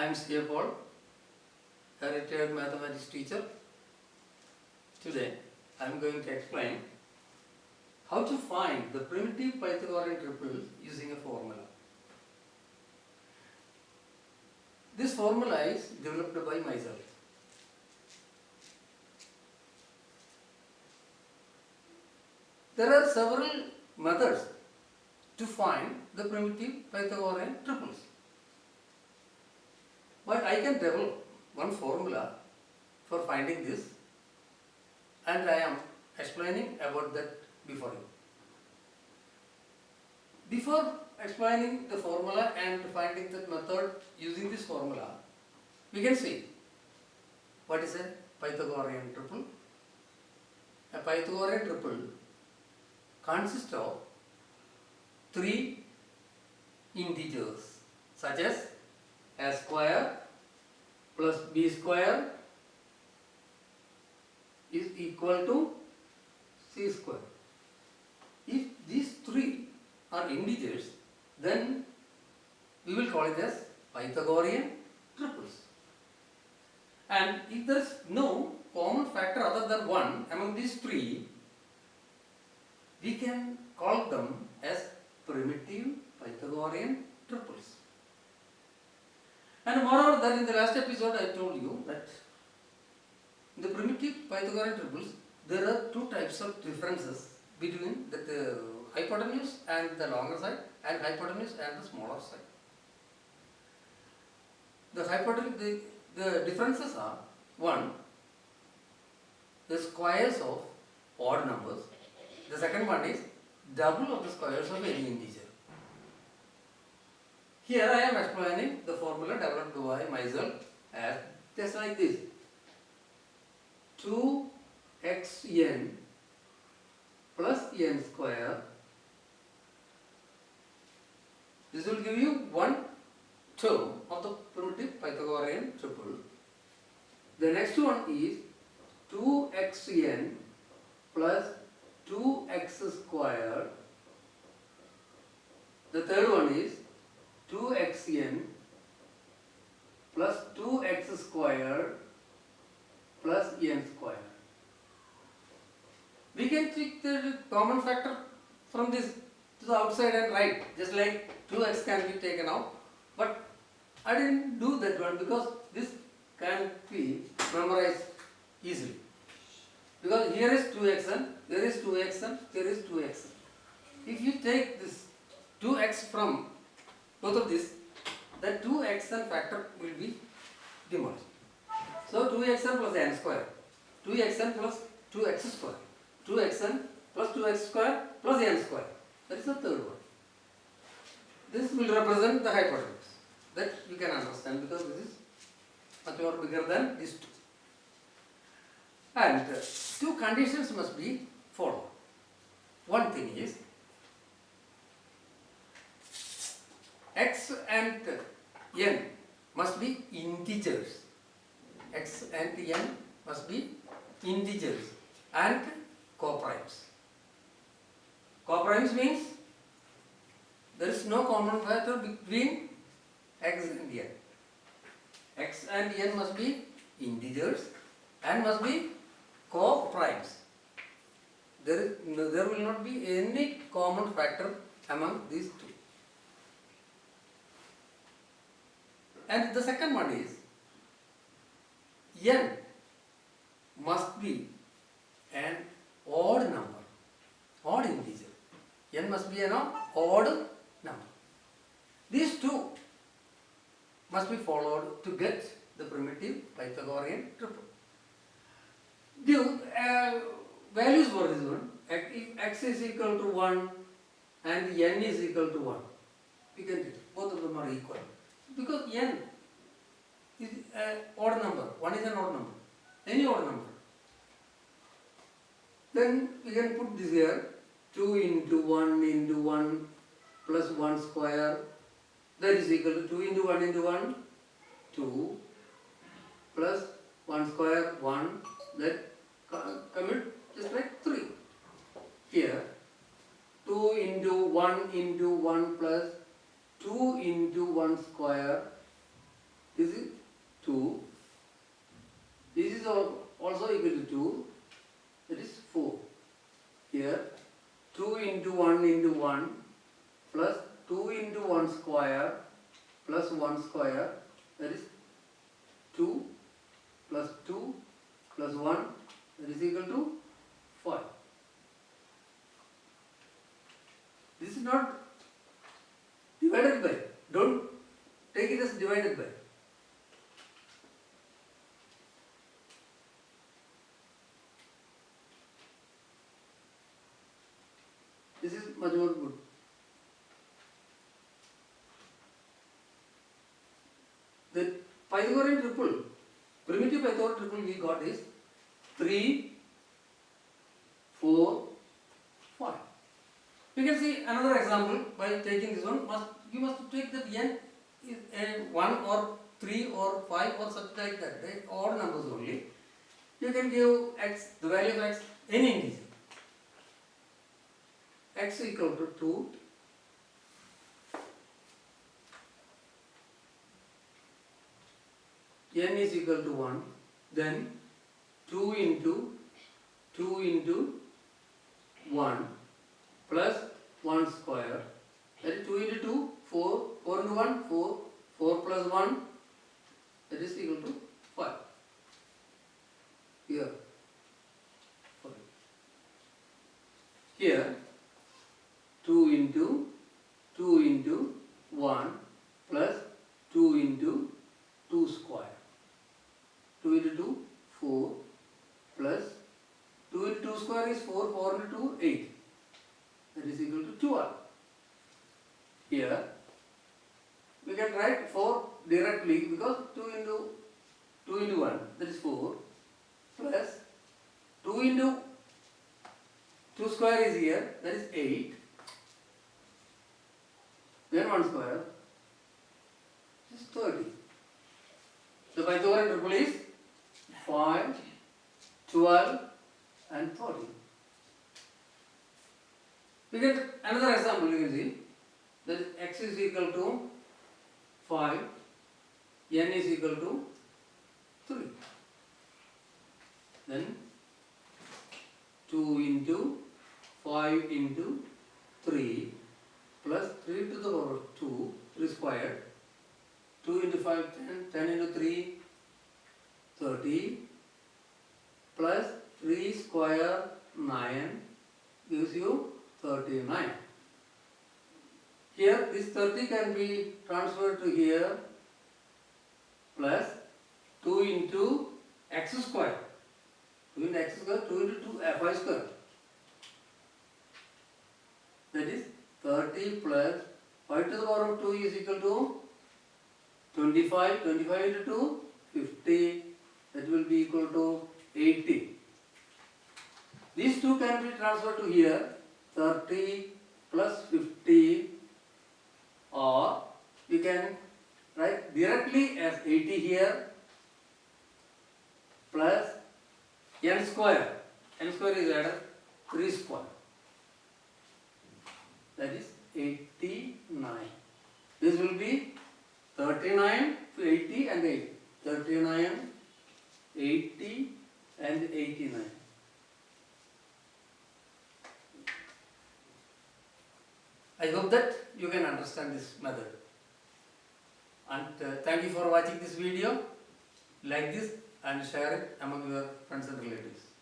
I am C.A. Paul, a retired mathematics teacher. Today I am going to explain how to find the primitive Pythagorean triples using a formula. This formula is developed by myself. There are several methods to find the primitive Pythagorean triples. But I can develop one formula for finding this, and I am explaining about that before you. Before explaining the formula and finding the method using this formula, we can see what is a Pythagorean triple. A Pythagorean triple consists of three integers such as a square plus b square is equal to c square. If these three are integers, then we will call it as Pythagorean triples. And if there is no common factor other than 1 among these three, we can call them as primitive Pythagorean triples. And moreover, that in the last episode I told you that in the primitive Pythagorean triples there are two types of differences between the hypotenuse and the longer side, and hypotenuse and the smaller side. The differences are: one, the squares of odd numbers. The second one is double of the squares of any integer. Here I am explaining the formula developed by myself as just like this: 2xn plus n square. This will give you one term of the primitive Pythagorean triple. The next one is 2xn plus 2x square. The third one is 2xn plus 2x square plus n square. We can take the common factor from this to the outside and write, just like 2x can be taken out, but I didn't do that one because this can be memorized easily. Because here is 2xn, there is 2xn, there is 2xn. If you take this 2x from both of this, the 2xn factor will be demolished. So 2xn plus n square, 2xn plus 2x square, 2xn plus 2x square plus n square. That is the third one. This will represent the hypotenuse. That you can understand because this is much more bigger than these two. And two conditions must be followed. One thing is x and n must be integers. X and n must be integers and coprimes. Coprimes means there is no common factor between x and n. X and n must be integers and must be coprimes. There will not be any common factor among these two. And the second one is n must be an odd number, odd integer. N must be an odd number. These two must be followed to get the primitive Pythagorean triple. Give values for this one. If x is equal to 1 and n is equal to 1, we can take both of them are equal. Because n is an odd number, 1 is an odd number, any odd number. Then we can put this here, 2 into 1 plus 1 square, that is equal to 2 into 1, 2 plus 1 square, 1, that commit just like 3. Here, 2 into 1 plus 2 into 1 square is 2. This is also equal to 2. That is 4. Here 2 into 1 into 1 plus 2 into 1 square plus 1 square, that is 2 plus 2 plus 1, that is equal to 5. This is not divided by. Don't take it as divided by. This is much more good. The Pythagorean triple, primitive Pythagorean triple we got is 3, 4, 5. You can see another example by taking this one. You must take that n is 1 or 3 or 5 or something like that. Right? Odd numbers only. You can give x, the value of x, any integer. X equal to 2. N is equal to 1. Then 2 into 1 plus 1 square. That is 2 into 2, 4. 4 into 1, 4. 4 plus 1, that is equal to 5. Here. 5. Here 2 into 1 plus 2 into 2 square. 2 into 2, 4 plus 2 into 2 square is 4. 4 into 2, 8. That is equal to 12. Here we can write 4 directly because 2 into 1, that is 4, plus 2 into 2 square is here, that is 8. Then 1 square is 30. The Pythagorean triple is 5, 12 and 30. We get another example, you can see that x is equal to 5, n is equal to 3. Then 2 into 5 into 3 plus 3 to the power of 2, 3 squared. 2 into 5, 10, 10 into 3, 30 plus 3 square 9 gives you 39. Here this 30 can be transferred to here plus 2 into x square. 2 into x square, 2 into 2, 5 square. That is 30 plus 5 to the power of 2 is equal to 25. 25 into 2, 50. That will be equal to 80. These two can be transferred to here. 30 plus 50, or you can write directly as 80 here plus n square. N square is added 3 square. That is 89. This will be 39, 80 and 8. 39, 80 and 89. I hope that you can understand this method. And thank you for watching this video. Like this and share it among your friends and relatives.